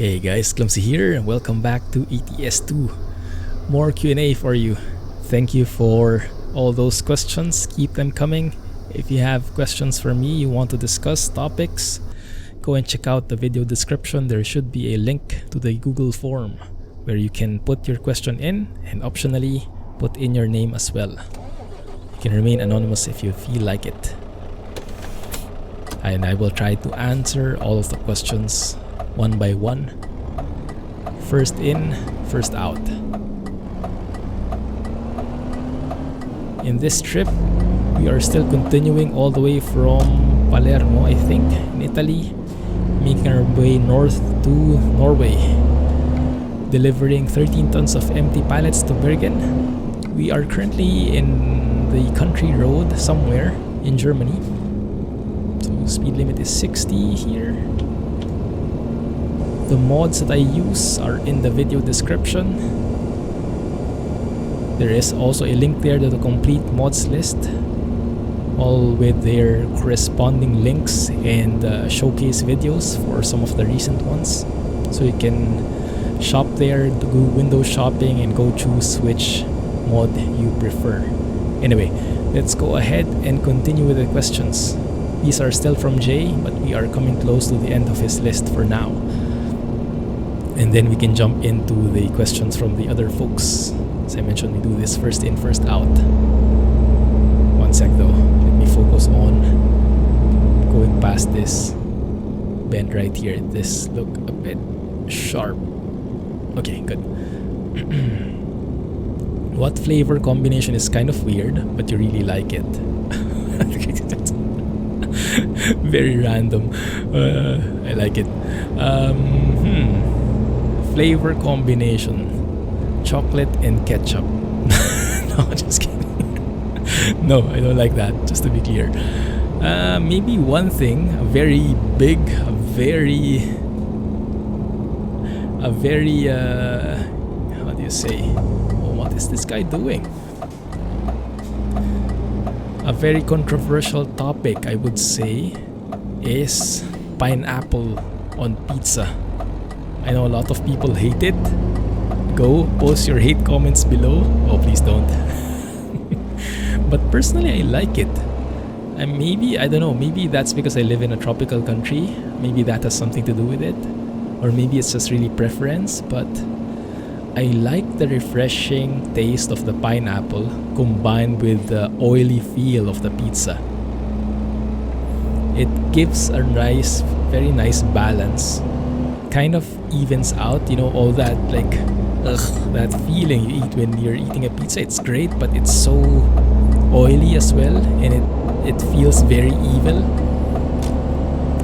Hey guys, Clumsy here and welcome back to ETS2. More Q&A for you. Thank you for all those questions. Keep them coming. If you have questions for me, you want to discuss topics, go and check out the video description. There should be a link to the Google form where you can put your question in and optionally put in your name as well. You can remain anonymous if you feel like it. And I will try to answer all of the questions one by one. First in, first out. In this trip, we are still continuing all the way from Palermo, I think, in Italy, making our way north to Norway, delivering 13 tons of empty pallets to Bergen. We are currently in the country road somewhere in Germany. So speed limit is 60 here. The mods that I use are in the video description. There is also a link there to the complete mods list, all with their corresponding links and showcase videos for some of the recent ones. So you can shop there, do window shopping and go choose which mod you prefer. Anyway, let's go ahead and continue with the questions. These are still from Jay, but we are coming close to the end of his list for now. And then we can jump into the questions from the other folks. As I mentioned, we do this first in, first out. One sec though, let me focus on going past this bend right here. This look a bit sharp. Okay, good. What flavor combination is kind of weird, but you really like it? Very random. I like it. Flavor combination, chocolate and ketchup. No, just kidding. No, I don't like that, just to be clear. Maybe one thing, a very how do you say, what is this guy doing? A very controversial topic, I would say, is pineapple on pizza. I know a lot of people hate it. Go post your hate comments below. Oh, please don't. But personally, I like it. And maybe, I don't know, maybe that's because I live in a tropical country. Maybe that has something to do with it. Or maybe it's just really preference. But I like the refreshing taste of the pineapple combined with the oily feel of the pizza. It gives a nice, very nice balance. Kind of evens out, you know, all that like that feeling you eat when you're eating a pizza. It's great, but it's so oily as well, and it feels very evil.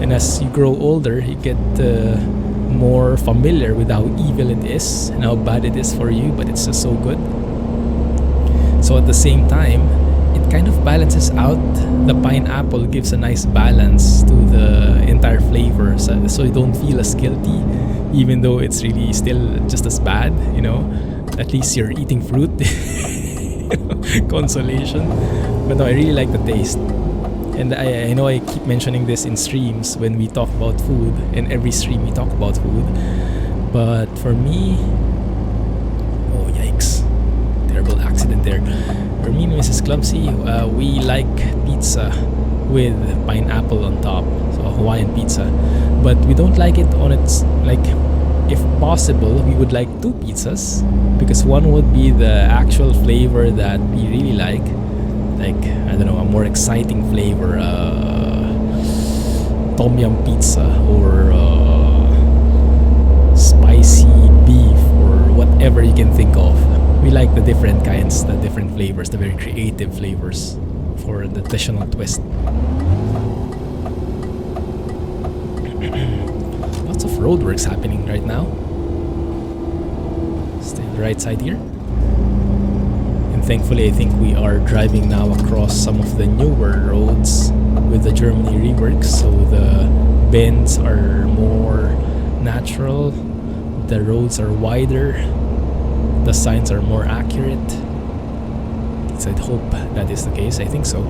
And as you grow older, you get more familiar with how evil it is and how bad it is for you, but it's just so good. So at the same time, it kind of balances out. The pineapple gives a nice balance to the entire flavor, so you don't feel as guilty, even though it's really still just as bad, you know. At least you're eating fruit. Consolation. But no, I really like the taste. And I know I keep mentioning this in streams when we talk about food, and every stream we talk about food. But for me, oh yikes, terrible accident there. For me and Mrs. Clumsy, we like pizza with pineapple on top, so Hawaiian pizza. But we don't like it on its, like, if possible, we would like two pizzas, because one would be the actual flavor that we really like, I don't know, a more exciting flavor, tom yum pizza or spicy beef or whatever you can think of. We like the different kinds, the different flavors, the very creative flavors for the additional twist. Lots of roadworks happening right now. Stay on the right side here. And thankfully, I think we are driving now across some of the newer roads with the Germany reworks, so the bends are more natural, the roads are wider, the signs are more accurate. So I'd hope that is the case. I think so.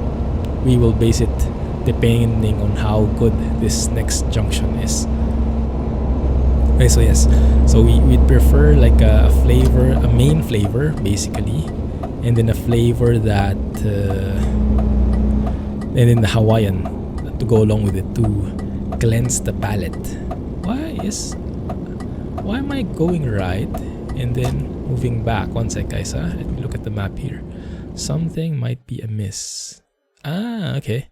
We will base it depending on how good this next junction is. Okay, so yes, so we'd prefer like a flavor, a main flavor basically, and then a flavor that and then the Hawaiian to go along with it to cleanse the palate. Why am I going right and then moving back? One sec, guys. Let me look at the map here. Something might be amiss. Okay.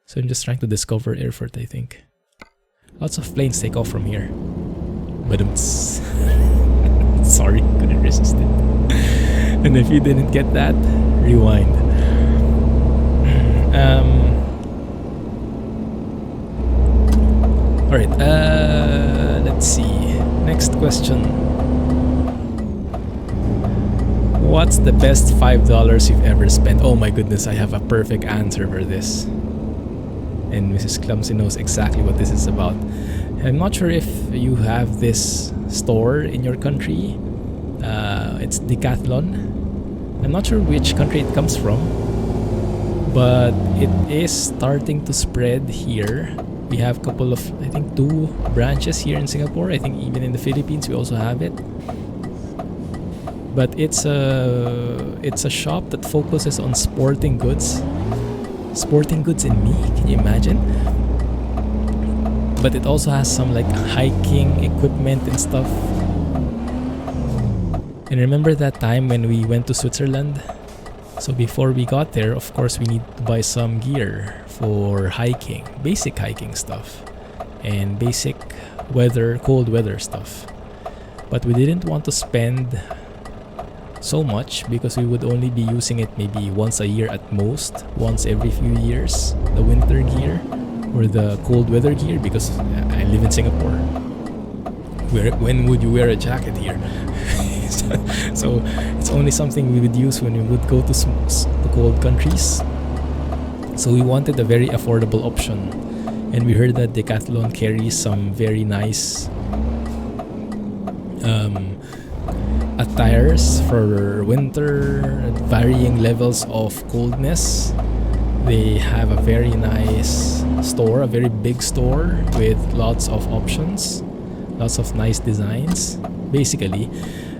So I'm just trying to discover Erfurt, I think. Lots of planes take off from here. But sorry, couldn't resist it. And if you didn't get that, rewind. Alright, let's see. Next question. What's the best $5 you've ever spent? Oh my goodness, I have a perfect answer for this. And Mrs. Clumsy knows exactly what this is about. I'm not sure if you have this store in your country. It's Decathlon. I'm not sure which country it comes from, but it is starting to spread here. We have a couple of, I think 2 branches here in Singapore. I think even in the Philippines we also have it. But it's a shop that focuses on sporting goods. Sporting goods in me, can you imagine? But it also has some like hiking equipment and stuff. And remember that time when we went to Switzerland? So before we got there, of course we need to buy some gear for hiking, basic hiking stuff and basic weather, cold weather stuff. But we didn't want to spend so much because we would only be using it maybe once a year at most, once every few years, the winter gear or the cold weather gear, because I live in Singapore. When would you wear a jacket here? So it's only something we would use when we would go to cold countries. So we wanted a very affordable option, and we heard that Decathlon carries some very nice attires for winter, varying levels of coldness. They have a very nice store, a very big store with lots of options, lots of nice designs. Basically,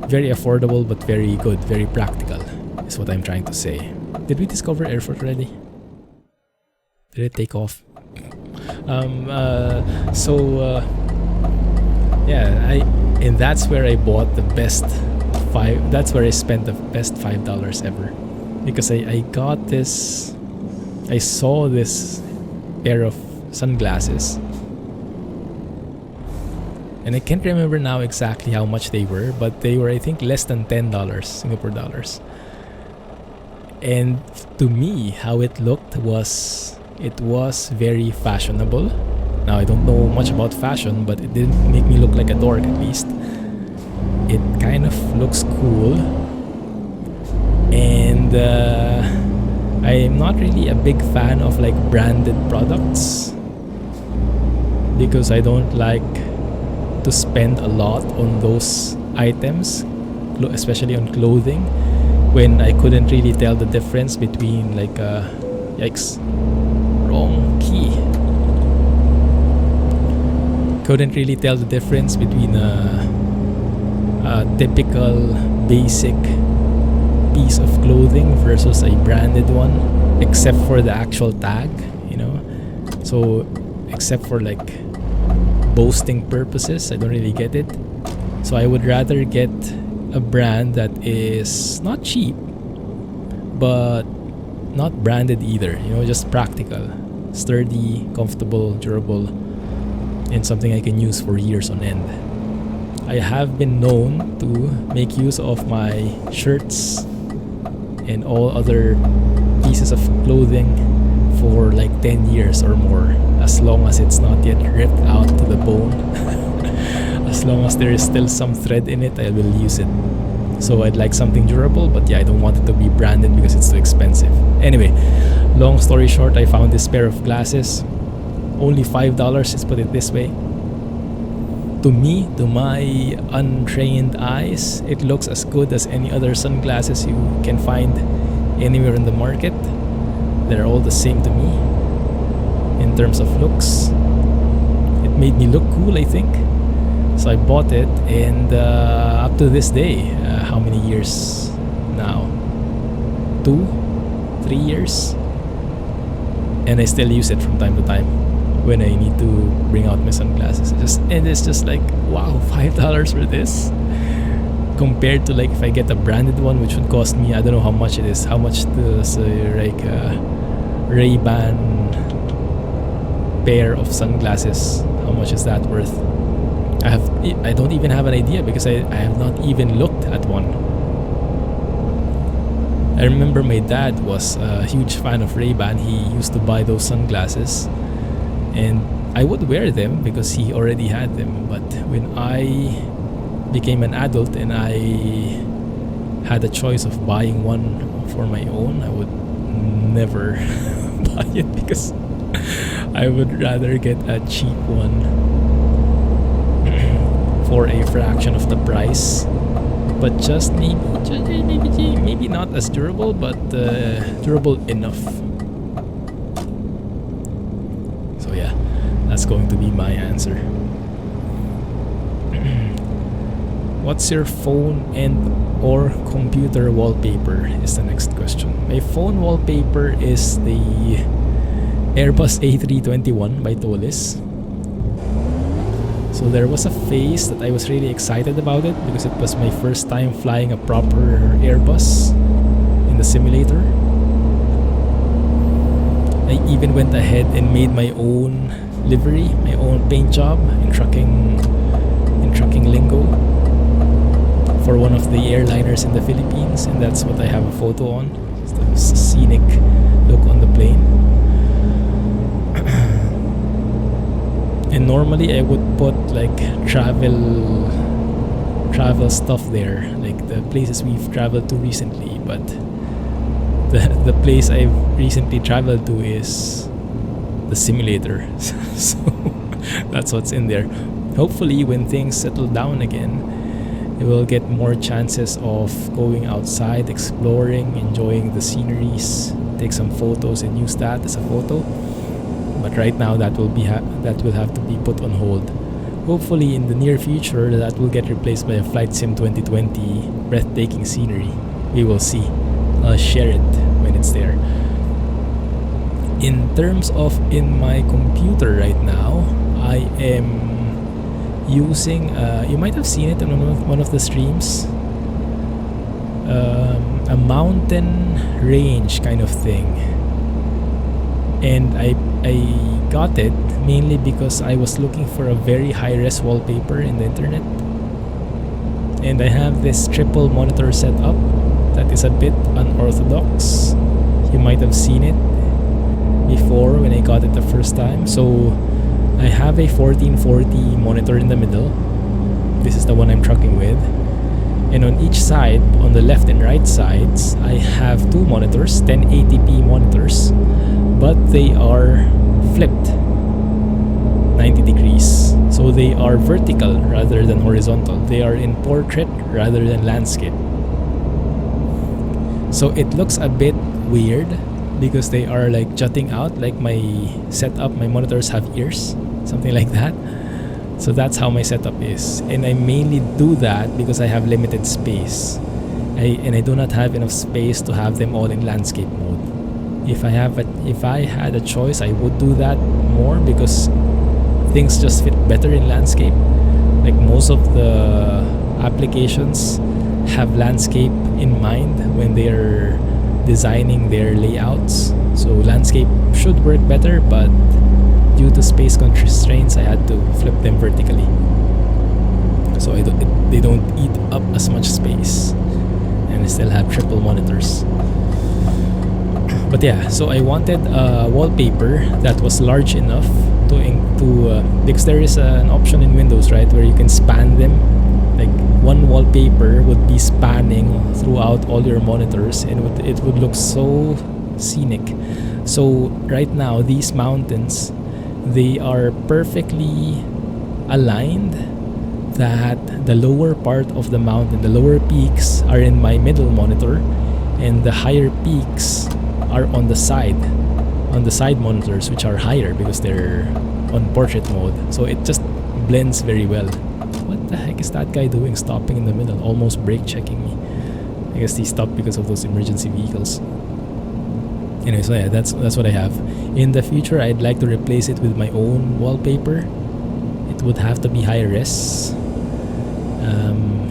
very affordable but very good, very practical is what I'm trying to say. Did we discover Erfurt already? Did it take off? And that's where I bought the best that's where I spent the best $5 ever, because I got this, I saw this pair of sunglasses, and I can't remember now exactly how much they were, but they were, I think, less than $10 Singapore dollars. And to me, how it looked was, it was very fashionable. Now I don't know much about fashion, but it didn't make me look like a dork, at least. It kind of looks cool, and I am not really a big fan of like branded products, because I don't like to spend a lot on those items, especially on clothing, when I couldn't really tell the difference between like yikes, wrong key. Couldn't really tell the difference between a typical basic piece of clothing versus a branded one, except for the actual tag, you know. So except for like boasting purposes, I don't really get it. So I would rather get a brand that is not cheap but not branded either, you know, just practical, sturdy, comfortable, durable, and something I can use for years on end. I have been known to make use of my shirts and all other pieces of clothing for like 10 years or more, as long as it's not yet ripped out to the bone. As long as there is still some thread in it, I will use it. So I'd like something durable, but yeah, I don't want it to be branded because it's too expensive. Anyway, long story short, I found this pair of glasses. Only $5, let's put it this way. To me, to my untrained eyes, it looks as good as any other sunglasses you can find anywhere in the market. They're all the same to me in terms of looks. It made me look cool, I think. So I bought it, and up to this day, how many years now? 2-3 years, and I still use it from time to time when I need to bring out my sunglasses. It's just like, wow, $5 for this, compared to like if I get a branded one, which would cost me, I don't know how much it is. How much does like Ray-Ban pair of sunglasses, how much is that worth? I don't even have an idea, because I have not even looked at one. I remember my dad was a huge fan of Ray-Ban. He used to buy those sunglasses, and I would wear them because he already had them. But when I became an adult and I had a choice of buying one for my own, I would never buy it, because I would rather get a cheap one for a fraction of the price, but just maybe not as durable, but durable enough. So yeah, that's going to be my answer. What's your phone and or computer wallpaper is the next question. My phone wallpaper is the Airbus A321 by Tolis. So there was a phase that I was really excited about it, because it was my first time flying a proper Airbus in the simulator. I even went ahead and made my own livery, my own paint job in trucking lingo, for one of the airliners in the Philippines, and that's what I have a photo on. It's the scenic look on the plane. And normally I would put like travel stuff there, like the places we've traveled to recently, but the place I've recently traveled to is the simulator. So that's what's in there. Hopefully when things settle down again, we will get more chances of going outside, exploring, enjoying the sceneries, take some photos and use that as a photo. But right now that will have to be put on hold. Hopefully in the near future that will get replaced by a Flight Sim 2020 breathtaking scenery. We will see. I'll share it when it's there. In terms of in my computer right now, I am using, you might have seen it on one of the streams, a mountain range kind of thing. And I got it mainly because I was looking for a very high-res wallpaper in the internet, and I have this triple monitor setup that is a bit unorthodox. You might have seen it before when I got it the first time. So I have a 1440 monitor in the middle. This is the one I'm trucking with. And on each side, on the left and right sides, I have two monitors, 1080p monitors, but they are flipped 90 degrees. So they are vertical rather than horizontal. They are in portrait rather than landscape. So it looks a bit weird because they are like jutting out, like my setup, my monitors have ears, something like that. So that's how my setup is, and I mainly do that because I have limited space. I do not have enough space to have them all in landscape mode. If I had a choice, I would do that more because things just fit better in landscape. Like most of the applications have landscape in mind when they're designing their layouts. So landscape should work better, but due to space constraints, I had to flip them vertically, so they don't eat up as much space, and I still have triple monitors. But yeah, so I wanted a wallpaper that was large enough to because there is an option in Windows, right, where you can span them. Like one wallpaper would be spanning throughout all your monitors, and it would look so scenic. So right now, these mountains, they are perfectly aligned that the lower part of the mountain, the lower peaks, are in my middle monitor, and the higher peaks are on the side monitors, which are higher because they're on portrait mode. So it just blends very well. what the heck is that guy doing stopping in the middle, almost brake checking me? I guess he stopped because of those emergency vehicles. Anyway, so yeah, that's what I have. In the future, I'd like to replace it with my own wallpaper. It would have to be high res.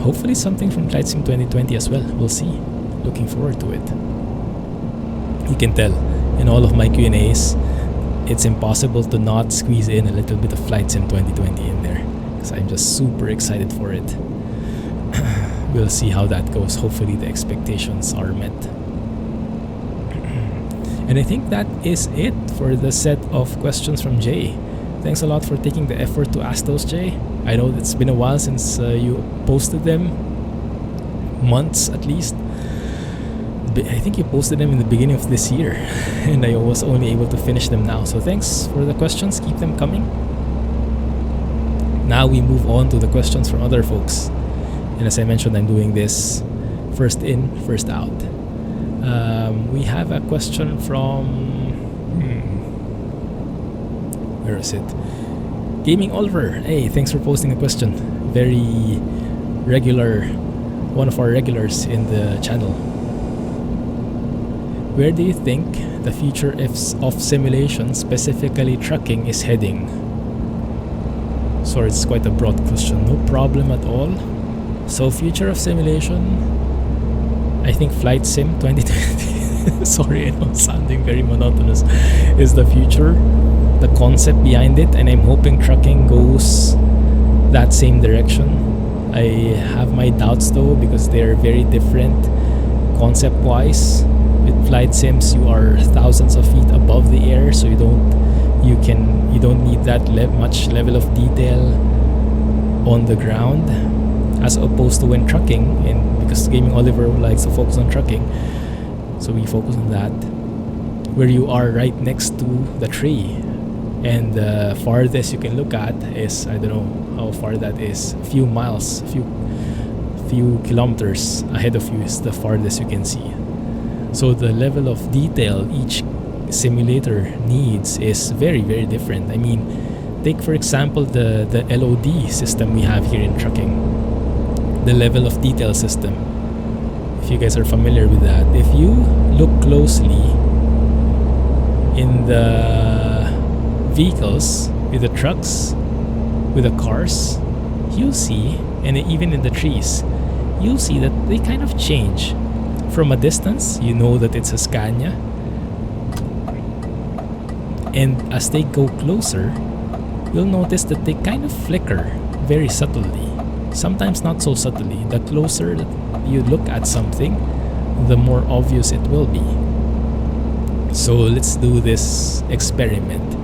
Hopefully something from Flight Sim 2020 as well. We'll see. Looking forward to it. You can tell in all of my Q&As, it's impossible to not squeeze in a little bit of Flight Sim 2020 in there, because I'm just super excited for it. We'll see how that goes. Hopefully the expectations are met. And I think that is it for the set of questions from Jay. Thanks a lot for taking the effort to ask those, Jay. I know it's been a while since you posted them. Months at least. I think you posted them in the beginning of this year, and I was only able to finish them now. So thanks for the questions. Keep them coming. Now we move on to the questions from other folks. And as I mentioned, I'm doing this first in, first out. We have a question from... where is it? Gaming Oliver. Hey, thanks for posting a question. Very regular, one of our regulars in the channel. Where do you think the future of simulation, specifically trucking, is heading? Sorry, it's quite a broad question. No problem at all. So, future of simulation, I think Flight Sim 2020, sorry, I'm sounding very monotonous, is the future, the concept behind it, and I'm hoping trucking goes that same direction. I have my doubts though, because they're very different concept-wise. With flight sims, you are thousands of feet above the air, so you don't need that much level of detail on the ground, as opposed to when trucking. And because Gaming Oliver likes to focus on trucking, so we focus on that, where you are right next to the tree, and the farthest you can look at is, I don't know how far that is, a few miles, a few kilometers ahead of you is the farthest you can see. So the level of detail each simulator needs is very, very different. I mean, take for example the LOD system we have here in trucking, the level of detail system. If you guys are familiar with that, if you look closely in the vehicles, with the trucks, with the cars, you'll see, and even in the trees, you'll see that they kind of change. From a distance, you know that it's a Scania, and as they go closer, you'll notice that they kind of flicker very subtly, sometimes not so subtly. The closer that you look at something, the more obvious it will be. So let's do this experiment.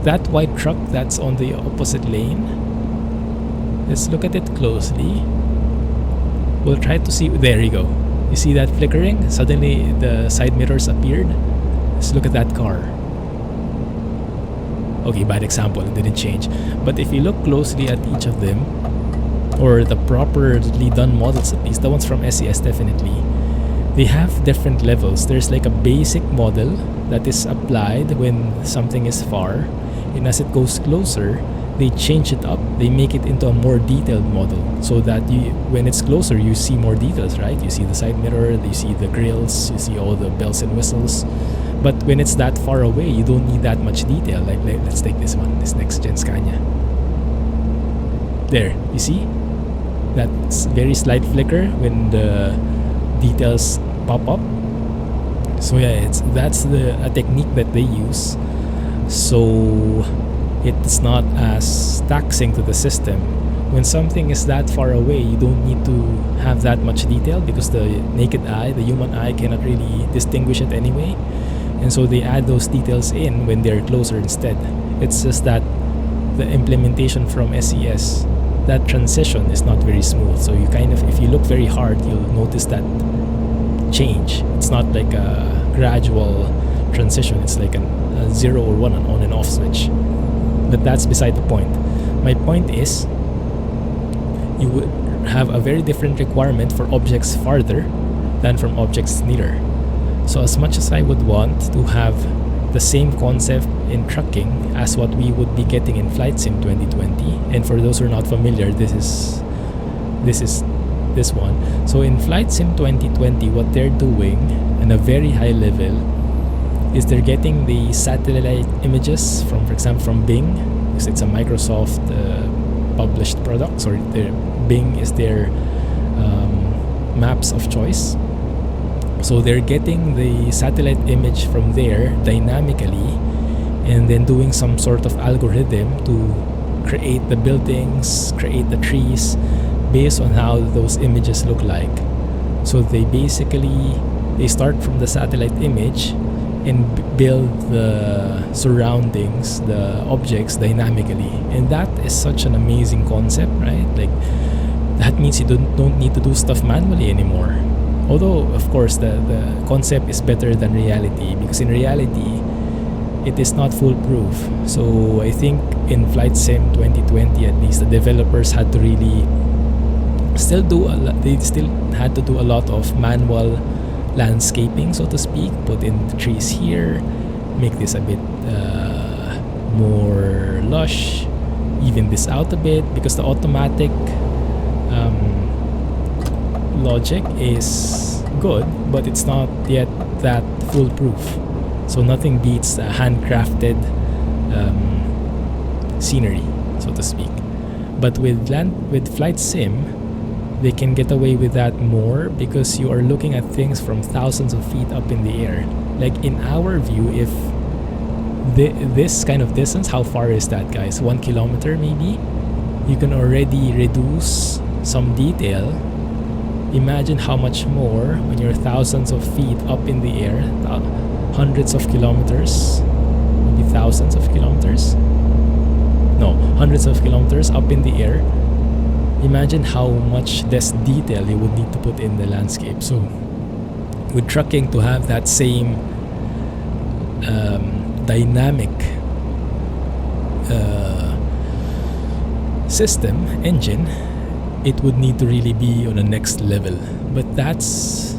That white truck that's on the opposite lane, let's look at it closely. We'll try to see, there you go. You see that flickering? Suddenly the side mirrors appeared. Let's look at that car. Okay, bad example, it didn't change. But if you look closely at each of them, or the properly done models at least, the ones from SES definitely, they have different levels. There's like a basic model that is applied when something is far, and as it goes closer, they change it up, they make it into a more detailed model, so that when it's closer, you see more details, right? You see the side mirror, you see the grills, you see all the bells and whistles. But when it's that far away, you don't need that much detail. Like let's take this one, this next gen Scania. There, you see? That's very slight flicker when the details pop up. So yeah, that's a technique that they use. So it's not as taxing to the system. When something is that far away, you don't need to have that much detail, because the naked eye, the human eye, cannot really distinguish it anyway. And so they add those details in when they're closer instead. It's just that the implementation from SES, that transition is not very smooth. So you kind of, if you look very hard, you'll notice that change. It's not like a gradual transition. It's like a 0 or 1 on and off switch. But that's beside the point. My point is, you would have a very different requirement for objects farther than from objects nearer. So as much as I would want to have the same concept in trucking as what we would be getting in Flight Sim 2020. And for those who are not familiar, this is this one. So in Flight Sim 2020, what they're doing on a very high level is they're getting the satellite images from, for example, from Bing, because it's a Microsoft published product. So Bing is their maps of choice. So they're getting the satellite image from there dynamically, and then doing some sort of algorithm to create the buildings, create the trees based on how those images look like. So they start from the satellite image and build the surroundings, the objects dynamically. And that is such an amazing concept, right? Like, that means you don't need to do stuff manually anymore. Although, of course, the concept is better than reality, because in reality, it is not foolproof. So I think in Flight Sim 2020, at least, the developers had to really they still had to do a lot of manual landscaping, so to speak. Put in the trees here, make this a bit more lush, even this out a bit, because the automatic logic is good, but it's not yet that foolproof. So nothing beats a handcrafted scenery, so to speak. But with Flight Sim, they can get away with that more, because you are looking at things from thousands of feet up in the air. Like in our view, if this kind of distance, how far is that, guys? 1 kilometer maybe? You can already reduce some detail. Imagine how much more when you're thousands of feet up in the air, hundreds of kilometers, maybe thousands of kilometers. No, hundreds of kilometers up in the air. Imagine how much less detail you would need to put in the landscape. So with trucking, to have that same dynamic system, engine, it would need to really be on a next level. But that's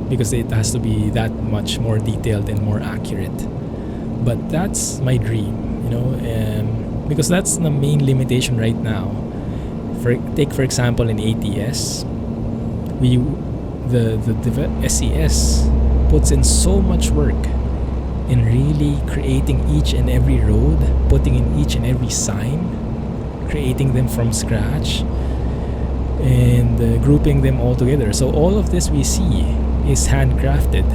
because it has to be that much more detailed and more accurate. But that's my dream, because that's the main limitation right now. Take for example in ATS, the SES puts in so much work in really creating each and every road, putting in each and every sign, creating them from scratch, and grouping them all together. So all of this we see is handcrafted.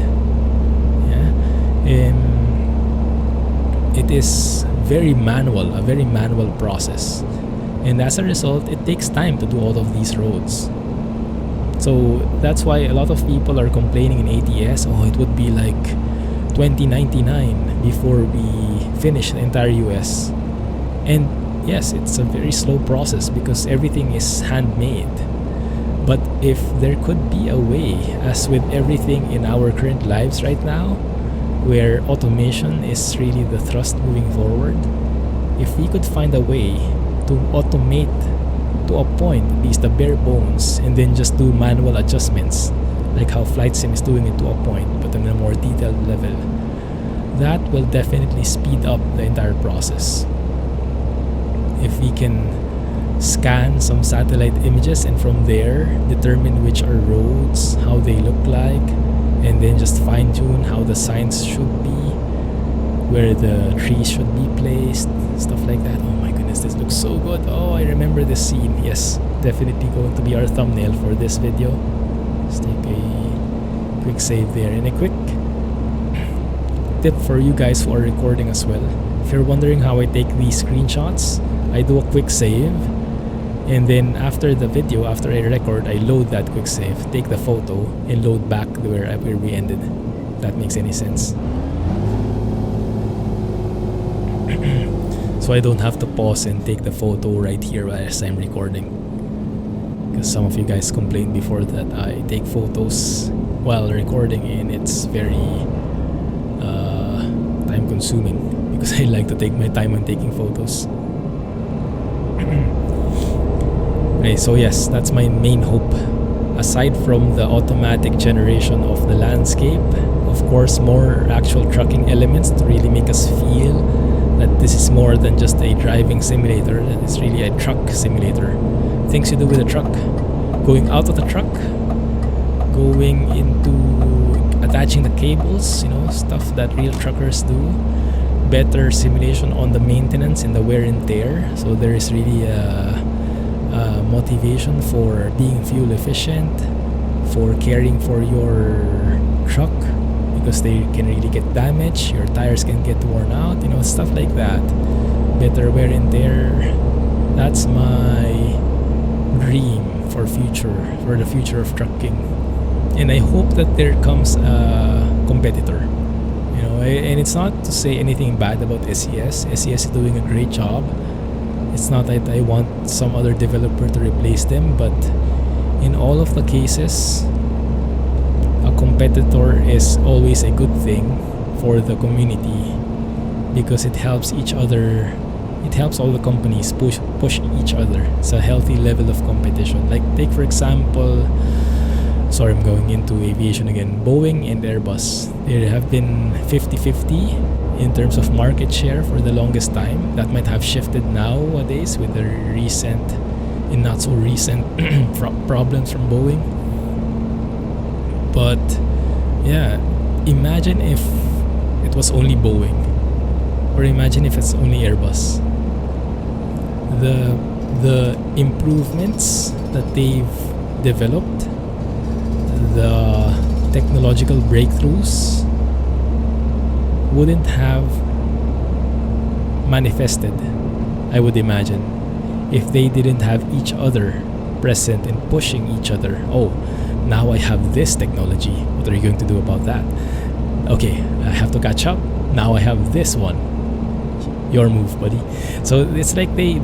It is a very manual process. And as a result, it takes time to do all of these roads. So that's why a lot of people are complaining in ATS, it would be like 2099 before we finish the entire US. And yes, it's a very slow process because everything is handmade. But if there could be a way, as with everything in our current lives right now, where automation is really the thrust moving forward, if we could find a way to automate to a point, at least the bare bones, and then just do manual adjustments, like how Flight Sim is doing it to a point, but on a more detailed level, that will definitely speed up the entire process. If we can scan some satellite images and from there determine which are roads, how they look like, and then just fine-tune how the signs should be, where the trees should be placed, stuff like that. Oh my goodness, this looks so good. Oh, I remember this scene. Yes, definitely going to be our thumbnail for this video. Let's take a quick save there. And a quick tip for you guys who are recording as well. If you're wondering how I take these screenshots, I do a quick save, and then after the video, after I record, I load that quick save, take the photo, and load back where we ended. If that makes any sense. So I don't have to pause and take the photo right here as I'm recording. Because some of you guys complained before that I take photos while recording, and it's very time consuming because I like to take my time when taking photos. Okay, so yes, that's my main hope aside from the automatic generation of the landscape, of course, more actual trucking elements to really make us feel that this is more than just a driving simulator, that it's really a truck simulator. Things you do with a truck, going out of the truck, going into attaching the cables, stuff that real truckers do, better simulation on the maintenance and the wear and tear. So there is really a motivation for being fuel efficient, for caring for your truck, because they can really get damaged, your tires can get worn out, stuff like that. Better wear and tear. That's my dream for the future of trucking. And I hope that there comes a competitor. And it's not to say anything bad about SES. SES is doing a great job. It's not that I want some other developer to replace them, but in all of the cases, a competitor is always a good thing for the community, because it helps each other. It helps all the companies push each other. It's a healthy level of competition. Like, take for example, sorry, I'm going into aviation again. Boeing and Airbus, they have been 50-50 in terms of market share for the longest time. That might have shifted nowadays with the recent and not so recent problems from Boeing. But yeah, imagine if it was only Boeing, or imagine if it's only Airbus. The improvements that they've developed, the technological breakthroughs wouldn't have manifested, I would imagine, if they didn't have each other present and pushing each other. Oh, now I have this technology. What are you going to do about that? Okay, I have to catch up. Now I have this one. Your move, buddy. So it's like they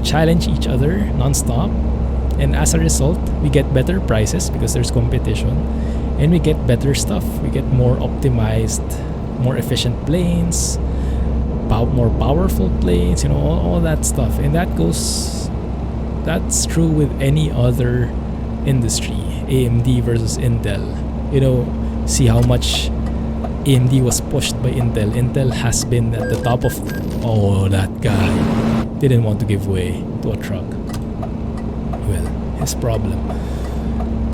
challenge each other non-stop, and as a result, we get better prices because there's competition, and we get better stuff. We get more optimized, more efficient planes, more powerful planes, all that stuff. And that's true with any other industry. AMD versus Intel. See how much AMD was pushed by Intel. Intel has been at the top of... Oh, that guy didn't want to give way to a truck. Well, his problem.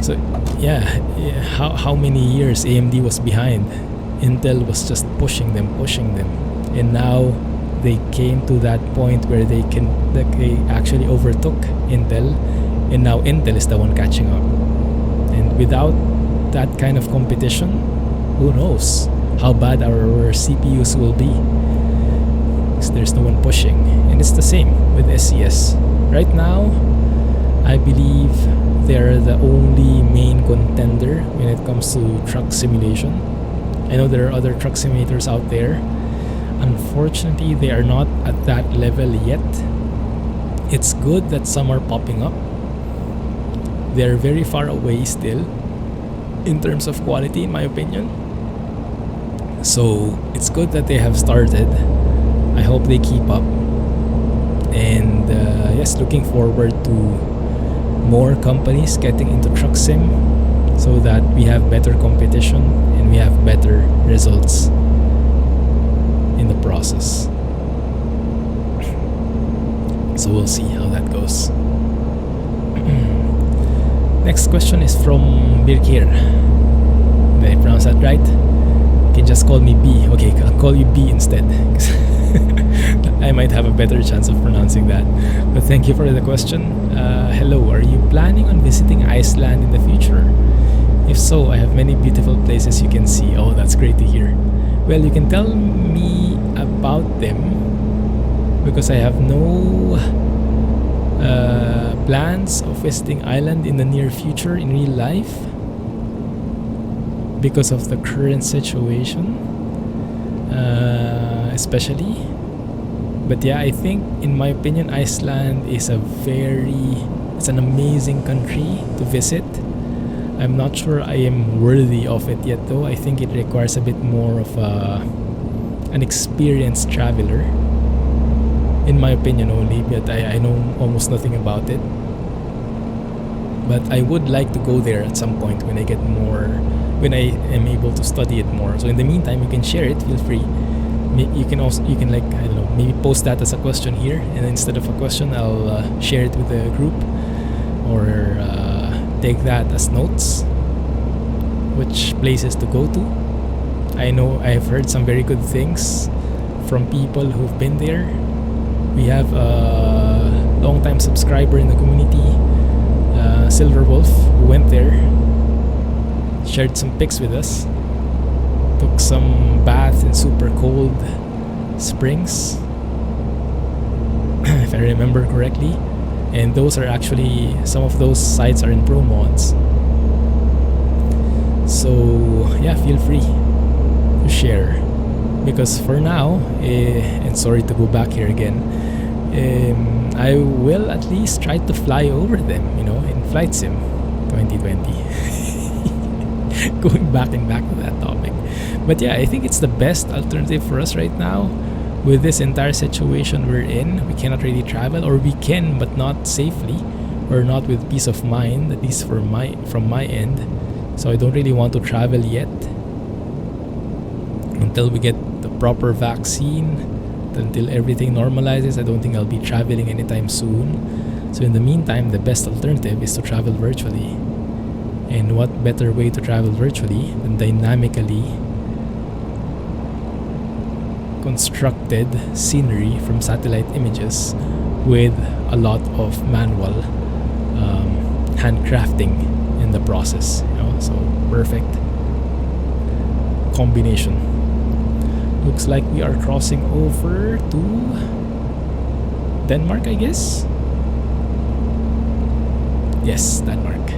So yeah, how many years AMD was behind? Intel was just pushing them, and now they came to that point where they actually overtook Intel, and now Intel is the one catching up. And without that kind of competition, who knows how bad our CPUs will be, because there's no one pushing. And it's the same with SES. Right now, I believe they're the only main contender when it comes to truck simulation. I know there are other truck simulators out there. Unfortunately, they are not at that level yet. It's good that some are popping up. They're very far away still in terms of quality, in my opinion. So it's good that they have started. I hope they keep up. And yes, looking forward to more companies getting into truck sim, so that we have better competition and we have better results in the process. So we'll see how that goes. Next question is from Birkir. Did I pronounce that right? You can just call me B. Okay, I'll call you B instead. I might have a better chance of pronouncing that. But thank you for the question. Hello, are you planning on visiting Iceland in the future? If so, I have many beautiful places you can see. Oh, that's great to hear. Well, you can tell me about them, because I have no plans of visiting Iceland in the near future in real life because of the current situation, especially. But yeah, I think, in my opinion, Iceland is it's an amazing country to visit. I'm not sure I am worthy of it yet, though. I think it requires a bit more of an experienced traveler, in my opinion only, but I know almost nothing about it. But I would like to go there at some point when I get more, when I am able to study it more. So in the meantime, you can share it, feel free. You can also, you can like, I don't know, maybe post that as a question here, and instead of a question, I'll share it with the group, or take that as notes, which places to go to. I know I've heard some very good things from people who've been there. We have a long-time subscriber in the community, Silver Wolf, who went there, shared some pics with us, took some baths in super cold springs, if I remember correctly, and those are actually, some of those sites are in pro mods. So yeah, feel free to share, because for now, and sorry to go back here again, I will at least try to fly over them, you know, in Flight Sim 2020. Going back and back to that topic. But yeah, I think it's the best alternative for us right now. With this entire situation we're in, we cannot really travel, or we can but not safely, or not with peace of mind, at least from my end. So I don't really want to travel yet until we get the proper vaccine, until everything normalizes. I don't think I'll be traveling anytime soon. So in the meantime, the best alternative is to travel virtually. And what better way to travel virtually than dynamically constructed scenery from satellite images with a lot of manual handcrafting in the process, you know. So perfect combination. Looks like we are crossing over to Denmark, I guess. Yes, Denmark.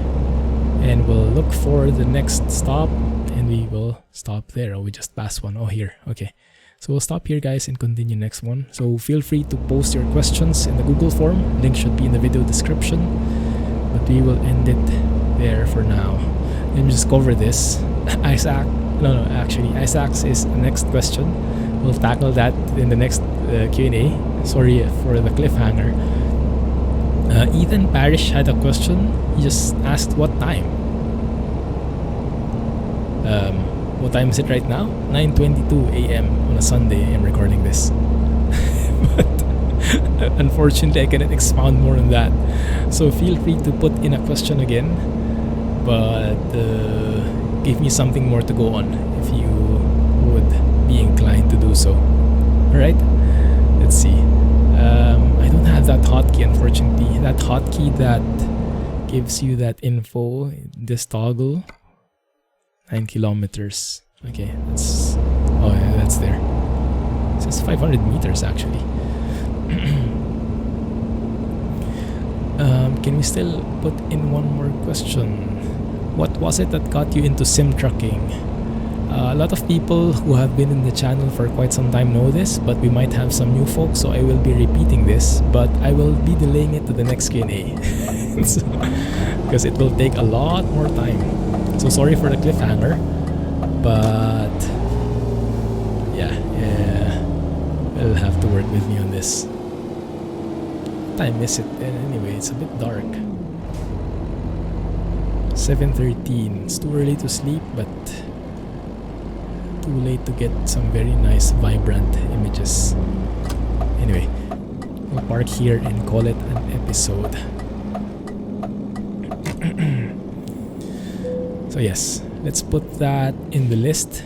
And we'll look for the next stop, and we will stop there. Oh, we just passed one. Oh, here. Okay. So we'll stop here, guys, and continue next one. So feel free to post your questions in the Google form. Link should be in the video description. But we will end it there for now. Let me just cover this. Isaac's is the next question. We'll tackle that in the next Q&A. Sorry for the cliffhanger. Ethan Parrish had a question. He just asked what time. What time is it right now? 9:22 a.m. on a Sunday. I'm recording this. But unfortunately, I cannot expound more on that. So feel free to put in a question again, but give me something more to go on if you would be inclined to do so. Alright, let's see. I don't have that hotkey, unfortunately. That hotkey that gives you that info, this toggle. 9 kilometers. Okay, that's... Oh yeah, that's there. It says 500 meters actually. Can we still put in one more question? What was it that got you into sim trucking? A lot of people who have been in the channel for quite some time know this, but we might have some new folks, so I will be repeating this, but I will be delaying it to the next Q&A. Because it will take a lot more time. So sorry for the cliffhanger, but yeah, you'll have to work with me on this. I miss it, and anyway, it's a bit dark. 7:13. It's too early to sleep, but too late to get some very nice, vibrant images. Anyway, we'll park here and call it an episode. So yes, let's put that in the list.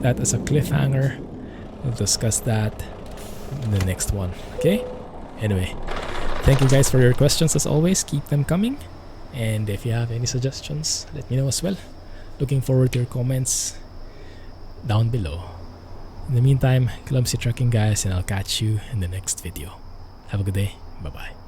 That as a cliffhanger. We'll discuss that in the next one. Okay? Anyway, thank you guys for your questions as always. Keep them coming. And if you have any suggestions, let me know as well. Looking forward to your comments down below. In the meantime, Clumsy trucking, guys, and I'll catch you in the next video. Have a good day. Bye-bye.